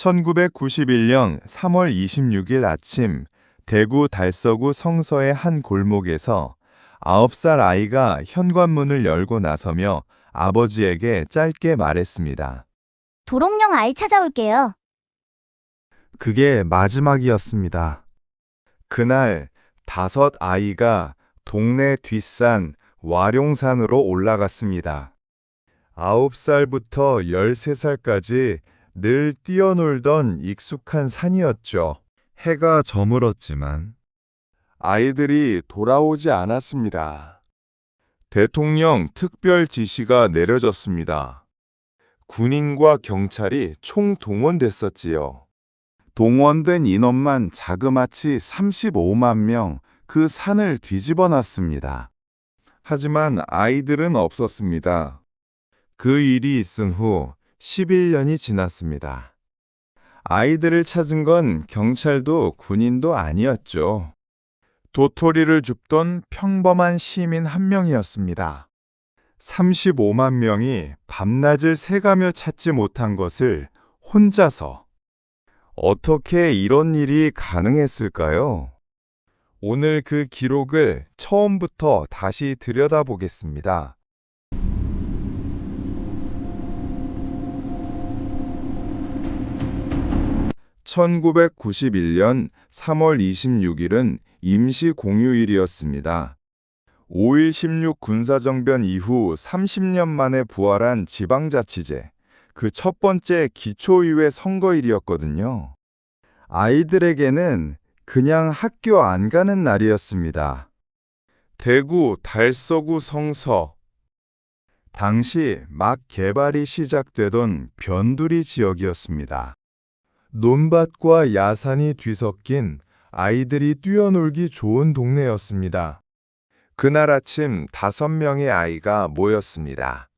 1991년 3월 26일 아침 대구 달서구 성서의 한 골목에서 9살 아이가 현관문을 열고 나서며 아버지에게 짧게 말했습니다. 도롱뇽 알 찾아올게요. 그게 마지막이었습니다. 그날 5아이가 동네 뒷산 와룡산으로 올라갔습니다. 9살부터 13살까지 늘 뛰어놀던 익숙한 산이었죠. 해가 저물었지만 아이들이 돌아오지 않았습니다. 대통령 특별 지시가 내려졌습니다. 군인과 경찰이 총동원됐었지요. 동원된 인원만 자그마치 35만 명, 그 산을 뒤집어 놨습니다. 하지만 아이들은 없었습니다. 그 일이 있은 후 11년이 지났습니다. 아이들을 찾은 건 경찰도 군인도 아니었죠. 도토리를 줍던 평범한 시민 한 명이었습니다. 35만 명이 밤낮을 새가며 찾지 못한 것을 혼자서. 어떻게 이런 일이 가능했을까요? 오늘 그 기록을 처음부터 다시 들여다보겠습니다. 1991년 3월 26일은 임시공휴일이었습니다. 5.16 16 군사정변 이후 30년 만에 부활한 지방자치제, 그 첫 번째 기초의회 선거일이었거든요. 아이들에게는 그냥 학교 안 가는 날이었습니다. 대구 달서구 성서. 당시 막 개발이 시작되던 변두리 지역이었습니다. 논밭과 야산이 뒤섞인 아이들이 뛰어놀기 좋은 동네였습니다. 그날 아침 5명의 아이가 모였습니다.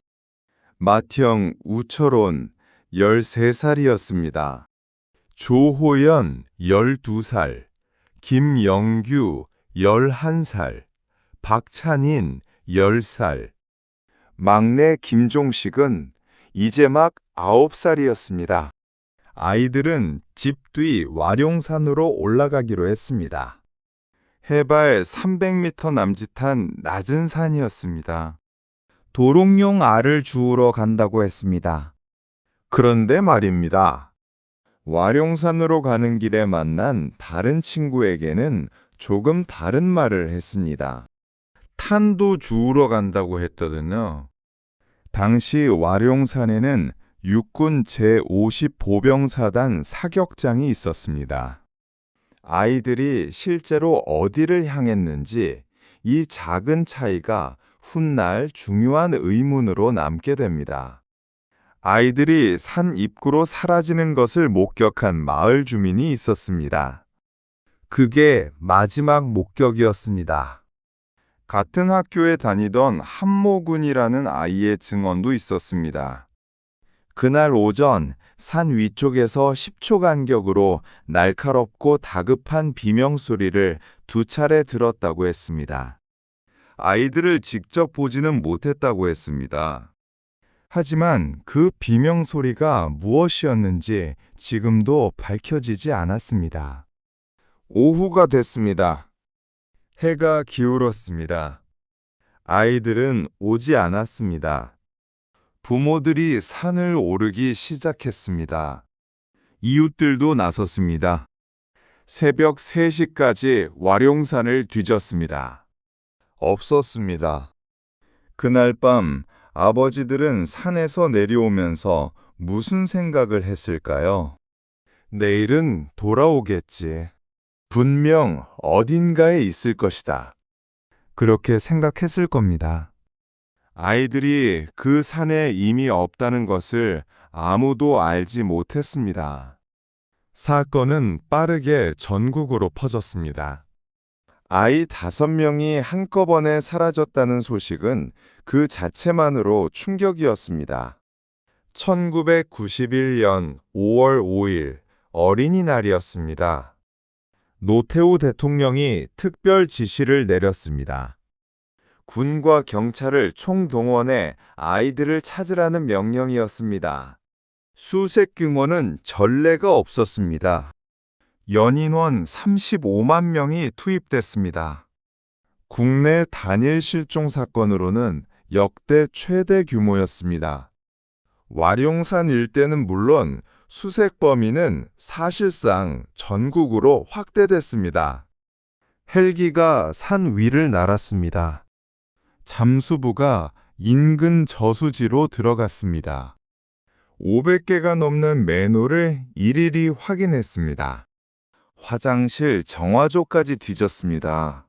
맏형 우철온 13살이었습니다. 조호연 12살, 김영규 11살, 박찬인 10살, 막내 김종식은 이제 막 9살이었습니다. 아이들은 집 뒤 와룡산으로 올라가기로 했습니다. 해발 300m 남짓한 낮은 산이었습니다. 도롱뇽 알을 주우러 간다고 했습니다. 그런데 말입니다. 와룡산으로 가는 길에 만난 다른 친구에게는 조금 다른 말을 했습니다. 탄도 주우러 간다고 했거든요. 당시 와룡산에는 육군 제50보병사단 사격장이 있었습니다. 아이들이 실제로 어디를 향했는지 이 작은 차이가 훗날 중요한 의문으로 남게 됩니다. 아이들이 산 입구로 사라지는 것을 목격한 마을 주민이 있었습니다. 그게 마지막 목격이었습니다. 같은 학교에 다니던 한모군이라는 아이의 증언도 있었습니다. 그날 오전 산 위쪽에서 10초 간격으로 날카롭고 다급한 비명소리를 2차례 들었다고 했습니다. 아이들을 직접 보지는 못했다고 했습니다. 하지만 그 비명소리가 무엇이었는지 지금도 밝혀지지 않았습니다. 오후가 됐습니다. 해가 기울었습니다. 아이들은 오지 않았습니다. 부모들이 산을 오르기 시작했습니다. 이웃들도 나섰습니다. 새벽 3시까지 와룡산을 뒤졌습니다. 없었습니다. 그날 밤 아버지들은 산에서 내려오면서 무슨 생각을 했을까요? 내일은 돌아오겠지. 분명 어딘가에 있을 것이다. 그렇게 생각했을 겁니다. 아이들이 그 산에 이미 없다는 것을 아무도 알지 못했습니다. 사건은 빠르게 전국으로 퍼졌습니다. 아이 5명이 한꺼번에 사라졌다는 소식은 그 자체만으로 충격이었습니다. 1991년 5월 5일 어린이날이었습니다. 노태우 대통령이 특별 지시를 내렸습니다. 군과 경찰을 총동원해 아이들을 찾으라는 명령이었습니다. 수색 규모는 전례가 없었습니다. 연인원 35만 명이 투입됐습니다. 국내 단일 실종 사건으로는 역대 최대 규모였습니다. 와룡산 일대는 물론 수색 범위는 사실상 전국으로 확대됐습니다. 헬기가 산 위를 날았습니다. 잠수부가 인근 저수지로 들어갔습니다. 500개가 넘는 맨홀을 일일이 확인했습니다. 화장실 정화조까지 뒤졌습니다.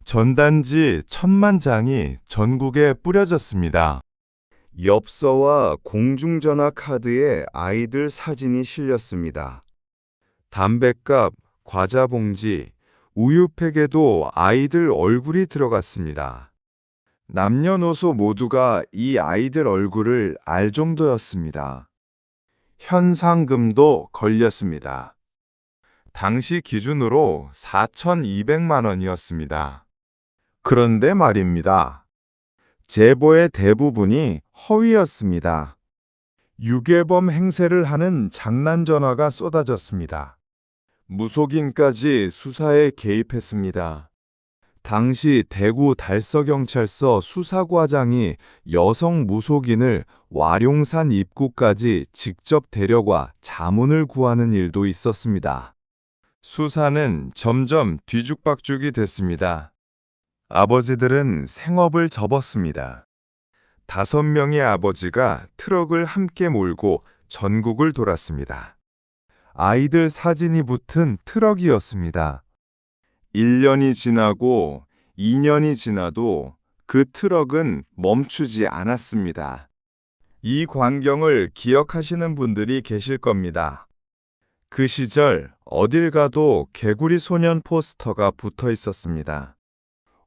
전단지 1000만 장이 전국에 뿌려졌습니다. 엽서와 공중전화 카드에 아이들 사진이 실렸습니다. 담뱃갑, 과자 봉지, 우유팩에도 아이들 얼굴이 들어갔습니다. 남녀노소 모두가 이 아이들 얼굴을 알 정도였습니다. 현상금도 걸렸습니다. 당시 기준으로 4,200만 원이었습니다. 그런데 말입니다. 제보의 대부분이 허위였습니다. 유괴범 행세를 하는 장난 전화가 쏟아졌습니다. 무속인까지 수사에 개입했습니다. 당시 대구 달서경찰서 수사과장이 여성 무속인을 와룡산 입구까지 직접 데려가 자문을 구하는 일도 있었습니다. 수사는 점점 뒤죽박죽이 됐습니다. 아버지들은 생업을 접었습니다. 5명의 아버지가 트럭을 함께 몰고 전국을 돌았습니다. 아이들 사진이 붙은 트럭이었습니다. 1년이 지나고 2년이 지나도 그 트럭은 멈추지 않았습니다. 이 광경을 기억하시는 분들이 계실 겁니다. 그 시절 어딜 가도 개구리 소년 포스터가 붙어 있었습니다.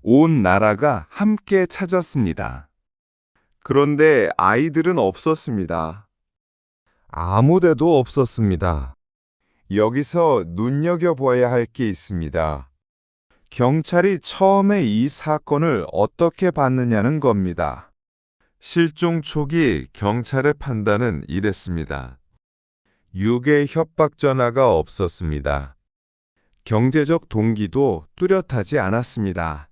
온 나라가 함께 찾았습니다. 그런데 아이들은 없었습니다. 아무데도 없었습니다. 여기서 눈여겨봐야 할 게 있습니다. 경찰이 처음에 이 사건을 어떻게 봤느냐는 겁니다. 실종 초기 경찰의 판단은 이랬습니다. 유괴 협박 전화가 없었습니다. 경제적 동기도 뚜렷하지 않았습니다.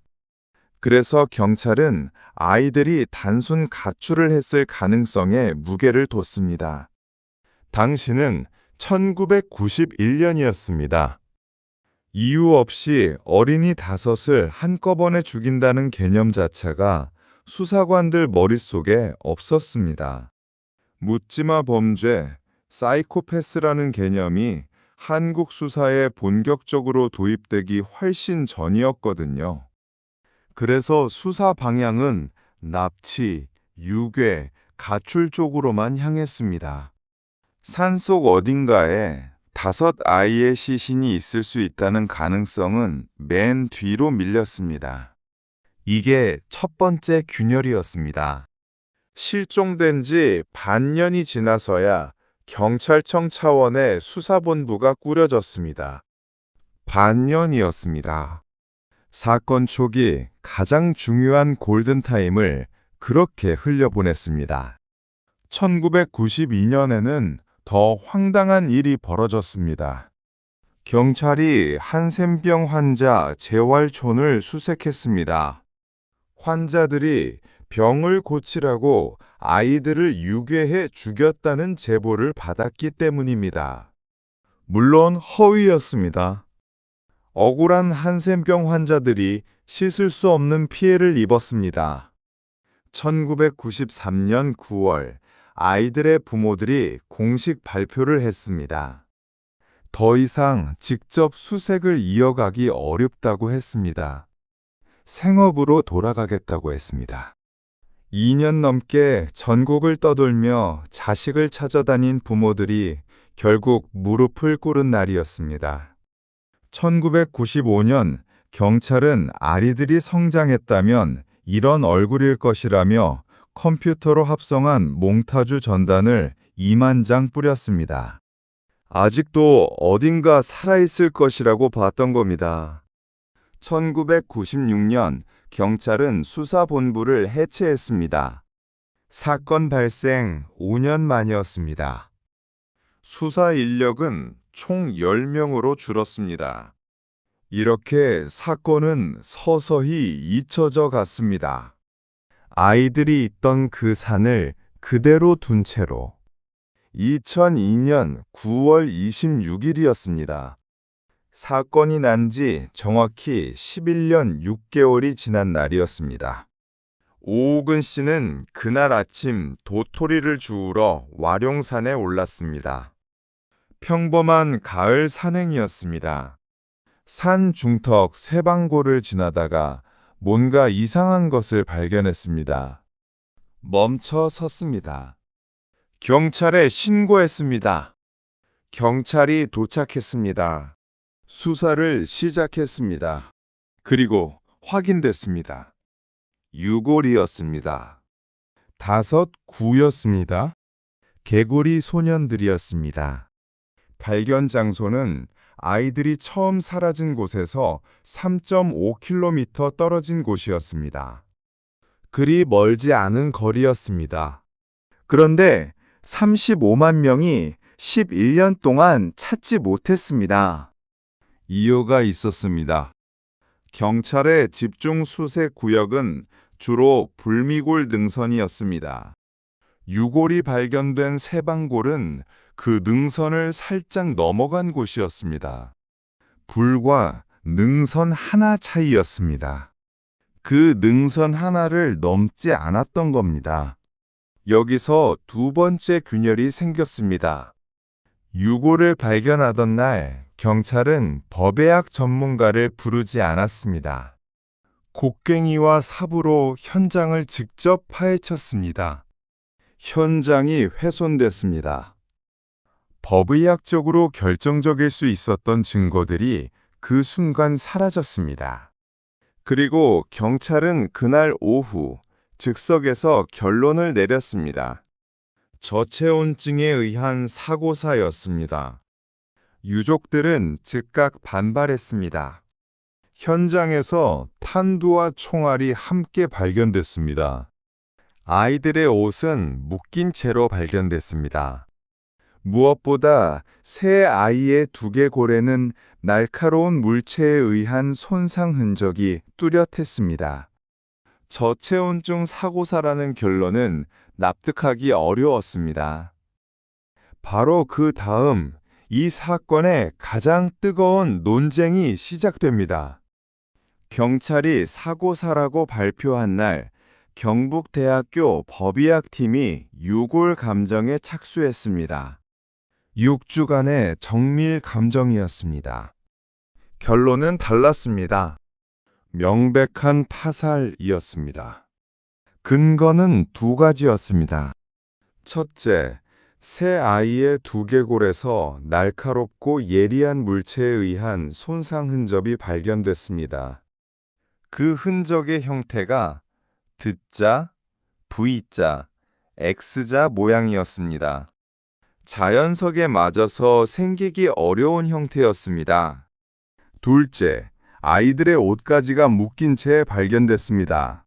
그래서 경찰은 아이들이 단순 가출을 했을 가능성에 무게를 뒀습니다. 당시는 1991년이었습니다. 이유 없이 어린이 5을 한꺼번에 죽인다는 개념 자체가 수사관들 머릿속에 없었습니다. 묻지마 범죄, 사이코패스라는 개념이 한국 수사에 본격적으로 도입되기 훨씬 전이었거든요. 그래서 수사 방향은 납치, 유괴, 가출 쪽으로만 향했습니다. 산속 어딘가에 5아이의 시신이 있을 수 있다는 가능성은 맨 뒤로 밀렸습니다. 이게 첫 번째 균열이었습니다. 실종된 지 반년이 지나서야 경찰청 차원의 수사본부가 꾸려졌습니다. 반년이었습니다. 사건 초기 가장 중요한 골든타임을 그렇게 흘려보냈습니다. 1992년에는 더 황당한 일이 벌어졌습니다. 경찰이 한센병 환자 재활촌을 수색했습니다. 환자들이 병을 고치라고 아이들을 유괴해 죽였다는 제보를 받았기 때문입니다. 물론 허위였습니다. 억울한 한센병 환자들이 씻을 수 없는 피해를 입었습니다. 1993년 9월 아이들의 부모들이 공식 발표를 했습니다. 더 이상 직접 수색을 이어가기 어렵다고 했습니다. 생업으로 돌아가겠다고 했습니다. 2년 넘게 전국을 떠돌며 자식을 찾아다닌 부모들이 결국 무릎을 꿇은 날이었습니다. 1995년 경찰은 아이들이 성장했다면 이런 얼굴일 것이라며 컴퓨터로 합성한 몽타주 전단을 2만 장 뿌렸습니다. 아직도 어딘가 살아있을 것이라고 봤던 겁니다. 1996년 경찰은 수사본부를 해체했습니다. 사건 발생 5년 만이었습니다. 수사 인력은 총 10명으로 줄었습니다. 이렇게 사건은 서서히 잊혀져 갔습니다. 아이들이 있던 그 산을 그대로 둔 채로 2002년 9월 26일이었습니다. 사건이 난 지 정확히 11년 6개월이 지난 날이었습니다. 오우근 씨는 그날 아침 도토리를 주우러 와룡산에 올랐습니다. 평범한 가을 산행이었습니다. 산 중턱 세방고를 지나다가 뭔가 이상한 것을 발견했습니다. 멈춰 섰습니다. 경찰에 신고했습니다. 경찰이 도착했습니다. 수사를 시작했습니다. 그리고 확인됐습니다. 유골이었습니다. 5구였습니다. 개구리 소년들이었습니다. 발견 장소는 아이들이 처음 사라진 곳에서 3.5km 떨어진 곳이었습니다. 그리 멀지 않은 거리였습니다. 그런데 35만 명이 11년 동안 찾지 못했습니다. 이유가 있었습니다. 경찰의 집중 수색 구역은 주로 불미골 능선이었습니다. 유골이 발견된 세방골은 그 능선을 살짝 넘어간 곳이었습니다. 불과 능선 하나 차이였습니다. 그 능선 하나를 넘지 않았던 겁니다. 여기서 두 번째 균열이 생겼습니다. 유골을 발견하던 날 경찰은 법의학 전문가를 부르지 않았습니다. 곡괭이와 삽으로 현장을 직접 파헤쳤습니다. 현장이 훼손됐습니다. 법의학적으로 결정적일 수 있었던 증거들이 그 순간 사라졌습니다. 그리고 경찰은 그날 오후 즉석에서 결론을 내렸습니다. 저체온증에 의한 사고사였습니다. 유족들은 즉각 반발했습니다. 현장에서 탄두와 총알이 함께 발견됐습니다. 아이들의 옷은 묶인 채로 발견됐습니다. 무엇보다 새 아이의 두개골에는 날카로운 물체에 의한 손상 흔적이 뚜렷했습니다. 저체온증 사고사라는 결론은 납득하기 어려웠습니다. 바로 그 다음 이 사건의 가장 뜨거운 논쟁이 시작됩니다. 경찰이 사고사라고 발표한 날 경북대학교 법의학팀이 유골 감정에 착수했습니다. 6주간의 정밀 감정이었습니다. 결론은 달랐습니다. 명백한 타살이었습니다. 근거는 두 가지였습니다. 첫째, 새 아이의 두개골에서 날카롭고 예리한 물체에 의한 손상 흔적이 발견됐습니다. 그 흔적의 형태가 D자, V자, X자 모양이었습니다. 자연석에 맞아서 생기기 어려운 형태였습니다. 둘째, 아이들의 옷가지가 묶인 채 발견됐습니다.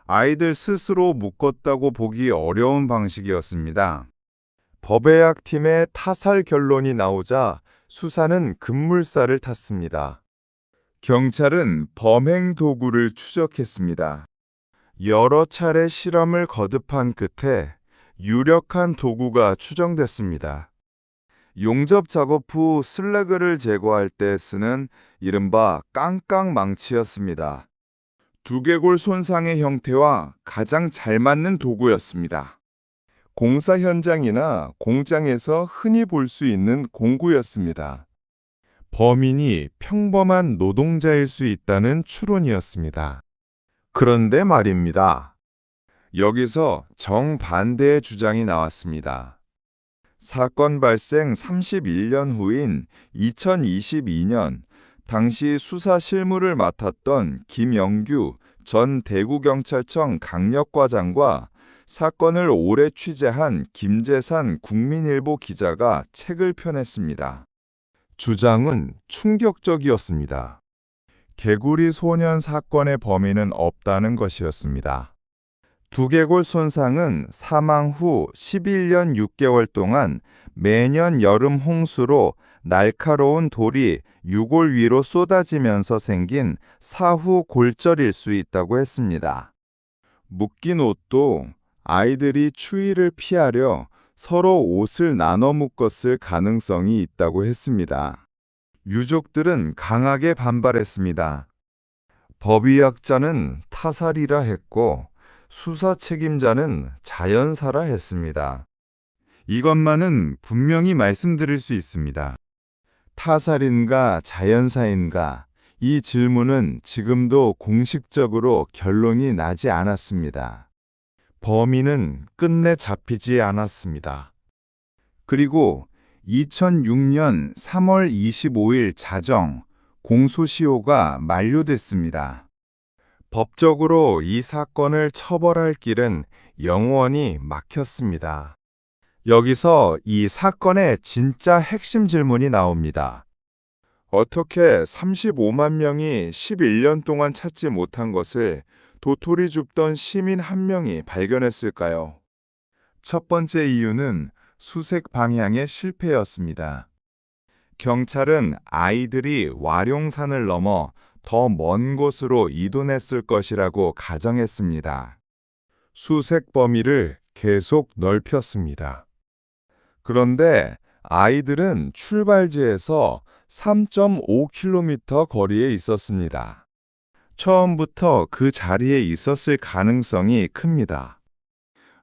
아이들 스스로 묶었다고 보기 어려운 방식이었습니다. 법의학팀의 타살 결론이 나오자 수사는 급물살을 탔습니다. 경찰은 범행 도구를 추적했습니다. 여러 차례 실험을 거듭한 끝에 유력한 도구가 추정됐습니다. 용접 작업 후 슬래그를 제거할 때 쓰는 이른바 깡깡망치였습니다. 두개골 손상의 형태와 가장 잘 맞는 도구였습니다. 공사 현장이나 공장에서 흔히 볼 수 있는 공구였습니다. 범인이 평범한 노동자일 수 있다는 추론이었습니다. 그런데 말입니다. 여기서 정반대의 주장이 나왔습니다. 사건 발생 31년 후인 2022년 당시 수사 실무를 맡았던 김영규 전 대구경찰청 강력과장과 사건을 오래 취재한 김재산 국민일보 기자가 책을 펴냈습니다. 주장은 충격적이었습니다. 개구리 소년 사건의 범인은 없다는 것이었습니다. 두개골 손상은 사망 후 11년 6개월 동안 매년 여름 홍수로 날카로운 돌이 유골 위로 쏟아지면서 생긴 사후 골절일 수 있다고 했습니다. 묶인 옷도 아이들이 추위를 피하려 서로 옷을 나눠 묶었을 가능성이 있다고 했습니다. 유족들은 강하게 반발했습니다. 법의학자는 타살이라 했고 수사 책임자는 자연사라 했습니다. 이것만은 분명히 말씀드릴 수 있습니다. 타살인가 자연사인가? 이 질문은 지금도 공식적으로 결론이 나지 않았습니다. 범인은 끝내 잡히지 않았습니다. 그리고 2006년 3월 25일 자정 공소시효가 만료됐습니다. 법적으로 이 사건을 처벌할 길은 영원히 막혔습니다. 여기서 이 사건의 진짜 핵심 질문이 나옵니다. 어떻게 35만 명이 11년 동안 찾지 못한 것을 도토리 줍던 시민 한 명이 발견했을까요? 첫 번째 이유는 수색 방향의 실패였습니다. 경찰은 아이들이 와룡산을 넘어 더 먼 곳으로 이동했을 것이라고 가정했습니다. 수색 범위를 계속 넓혔습니다. 그런데 아이들은 출발지에서 3.5km 거리에 있었습니다. 처음부터 그 자리에 있었을 가능성이 큽니다.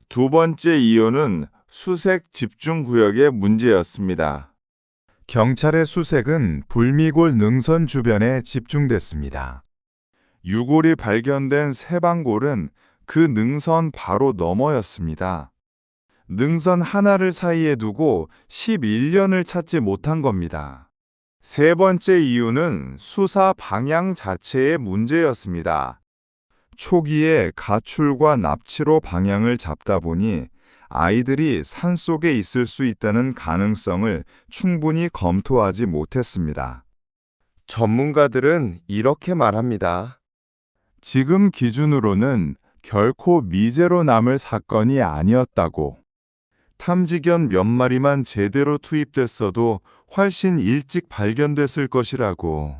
두 번째 이유는 수색 집중구역의 문제였습니다. 경찰의 수색은 불미골 능선 주변에 집중됐습니다. 유골이 발견된 세방골은 그 능선 바로 너머였습니다. 능선 하나를 사이에 두고 11년을 찾지 못한 겁니다. 세 번째 이유는 수사 방향 자체의 문제였습니다. 초기에 가출과 납치로 방향을 잡다 보니 아이들이 산속에 있을 수 있다는 가능성을 충분히 검토하지 못했습니다. 전문가들은 이렇게 말합니다. 지금 기준으로는 결코 미제로 남을 사건이 아니었다고. 탐지견 몇 마리만 제대로 투입됐어도 훨씬 일찍 발견됐을 것이라고.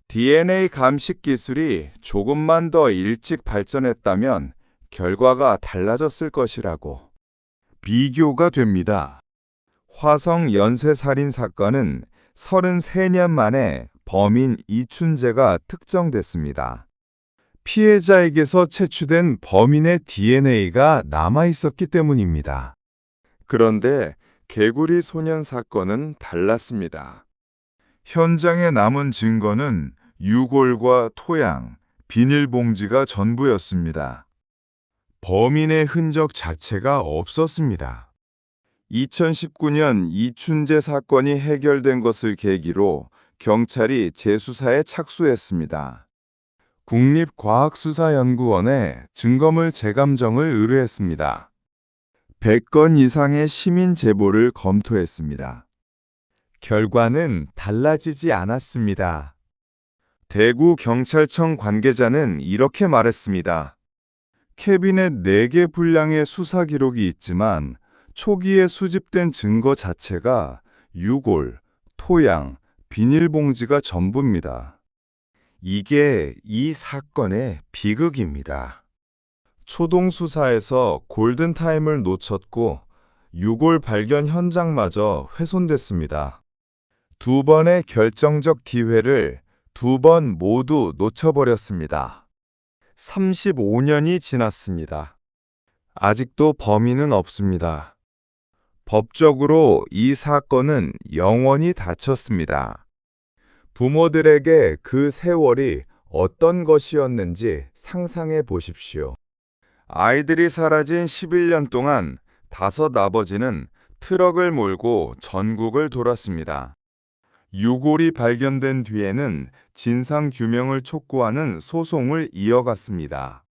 DNA 감식 기술이 조금만 더 일찍 발전했다면 결과가 달라졌을 것이라고. 비교가 됩니다. 화성 연쇄살인 사건은 33년 만에 범인 이춘재가 특정됐습니다. 피해자에게서 채취된 범인의 DNA가 남아 있었기 때문입니다. 그런데 개구리 소년 사건은 달랐습니다. 현장에 남은 증거는 유골과 토양, 비닐봉지가 전부였습니다. 범인의 흔적 자체가 없었습니다. 2019년 이춘재 사건이 해결된 것을 계기로 경찰이 재수사에 착수했습니다. 국립과학수사연구원에 증거물 재감정을 의뢰했습니다. 100건 이상의 시민 제보를 검토했습니다. 결과는 달라지지 않았습니다. 대구경찰청 관계자는 이렇게 말했습니다. 캐비넷 4개 분량의 수사 기록이 있지만 초기에 수집된 증거 자체가 유골, 토양, 비닐봉지가 전부입니다. 이게 이 사건의 비극입니다. 초동 수사에서 골든타임을 놓쳤고 유골 발견 현장마저 훼손됐습니다. 두 번의 결정적 기회를 2번 모두 놓쳐버렸습니다. 35년이 지났습니다. 아직도 범인은 없습니다. 법적으로 이 사건은 영원히 닫혔습니다. 부모들에게 그 세월이 어떤 것이었는지 상상해 보십시오. 아이들이 사라진 11년 동안 5 아버지는 트럭을 몰고 전국을 돌았습니다. 유골이 발견된 뒤에는 진상규명을 촉구하는 소송을 이어갔습니다.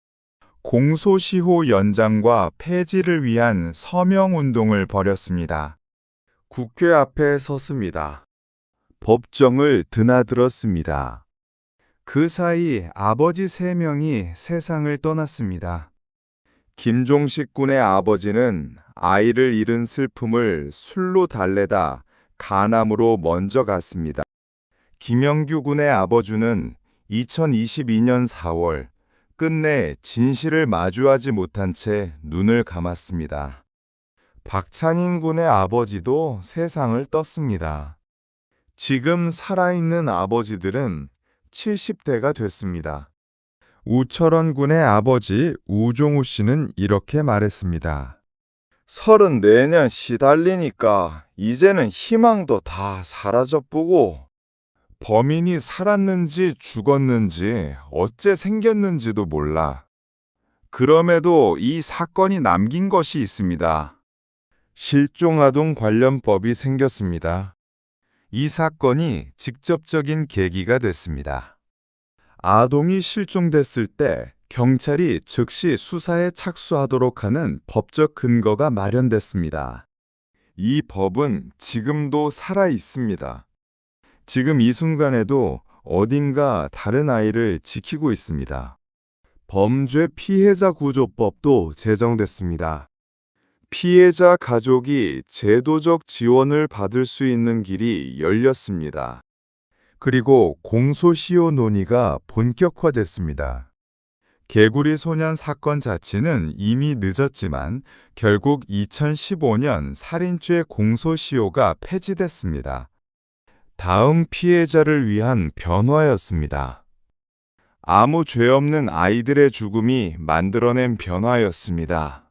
공소시효 연장과 폐지를 위한 서명운동을 벌였습니다. 국회 앞에 섰습니다. 법정을 드나들었습니다. 그 사이 아버지 3명이 세상을 떠났습니다. 김종식 군의 아버지는 아이를 잃은 슬픔을 술로 달래다 간암으로 먼저 갔습니다. 김영규 군의 아버주는 2022년 4월 끝내 진실을 마주하지 못한 채 눈을 감았습니다. 박찬인 군의 아버지도 세상을 떴습니다. 지금 살아있는 아버지들은 70대가 됐습니다. 우철원 군의 아버지 우종우 씨는 이렇게 말했습니다. 34년 시달리니까 이제는 희망도 다 사라져보고 범인이 살았는지 죽었는지 어째 생겼는지도 몰라. 그럼에도 이 사건이 남긴 것이 있습니다. 실종아동 관련법이 생겼습니다. 이 사건이 직접적인 계기가 됐습니다. 아동이 실종됐을 때 경찰이 즉시 수사에 착수하도록 하는 법적 근거가 마련됐습니다. 이 법은 지금도 살아 있습니다. 지금 이 순간에도 어딘가 다른 아이를 지키고 있습니다. 범죄 피해자 구조법도 제정됐습니다. 피해자 가족이 제도적 지원을 받을 수 있는 길이 열렸습니다. 그리고 공소시효 논의가 본격화됐습니다. 개구리 소년 사건 자체는 이미 늦었지만 결국 2015년 살인죄 공소시효가 폐지됐습니다. 다음 피해자를 위한 변화였습니다. 아무 죄 없는 아이들의 죽음이 만들어낸 변화였습니다.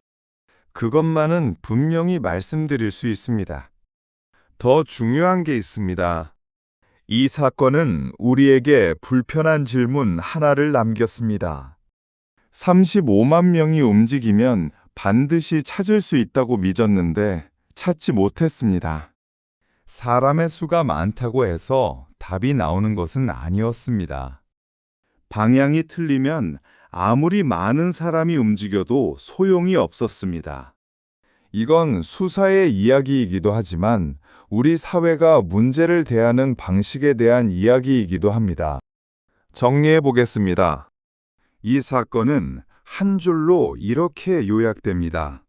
그것만은 분명히 말씀드릴 수 있습니다. 더 중요한 게 있습니다. 이 사건은 우리에게 불편한 질문 하나를 남겼습니다. 35만 명이 움직이면 반드시 찾을 수 있다고 믿었는데 찾지 못했습니다. 사람의 수가 많다고 해서 답이 나오는 것은 아니었습니다. 방향이 틀리면 아무리 많은 사람이 움직여도 소용이 없었습니다. 이건 수사의 이야기이기도 하지만 우리 사회가 문제를 대하는 방식에 대한 이야기이기도 합니다. 정리해 보겠습니다. 이 사건은 한 줄로 이렇게 요약됩니다.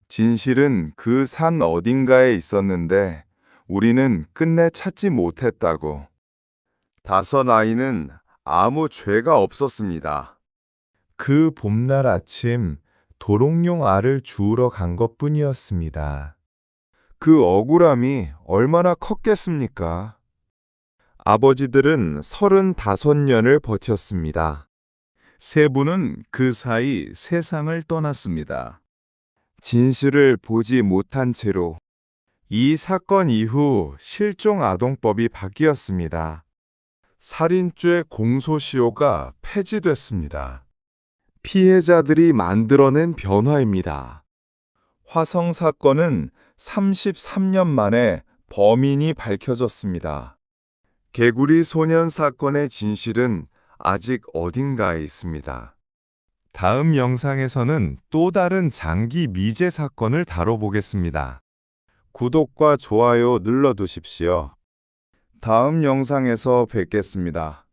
진실은 그 산 어딘가에 있었는데 우리는 끝내 찾지 못했다고. 5 아이는 아무 죄가 없었습니다. 그 봄날 아침 도롱뇽 알을 주우러 간 것뿐이었습니다. 그 억울함이 얼마나 컸겠습니까? 아버지들은 35년을 버텼습니다. 3분은 그 사이 세상을 떠났습니다. 진실을 보지 못한 채로 이 사건 이후 실종아동법이 바뀌었습니다. 살인죄 공소시효가 폐지됐습니다. 피해자들이 만들어낸 변화입니다. 화성 사건은 33년 만에 범인이 밝혀졌습니다. 개구리 소년 사건의 진실은 아직 어딘가에 있습니다. 다음 영상에서는 또 다른 장기 미제 사건을 다뤄보겠습니다. 구독과 좋아요 눌러두십시오. 다음 영상에서 뵙겠습니다.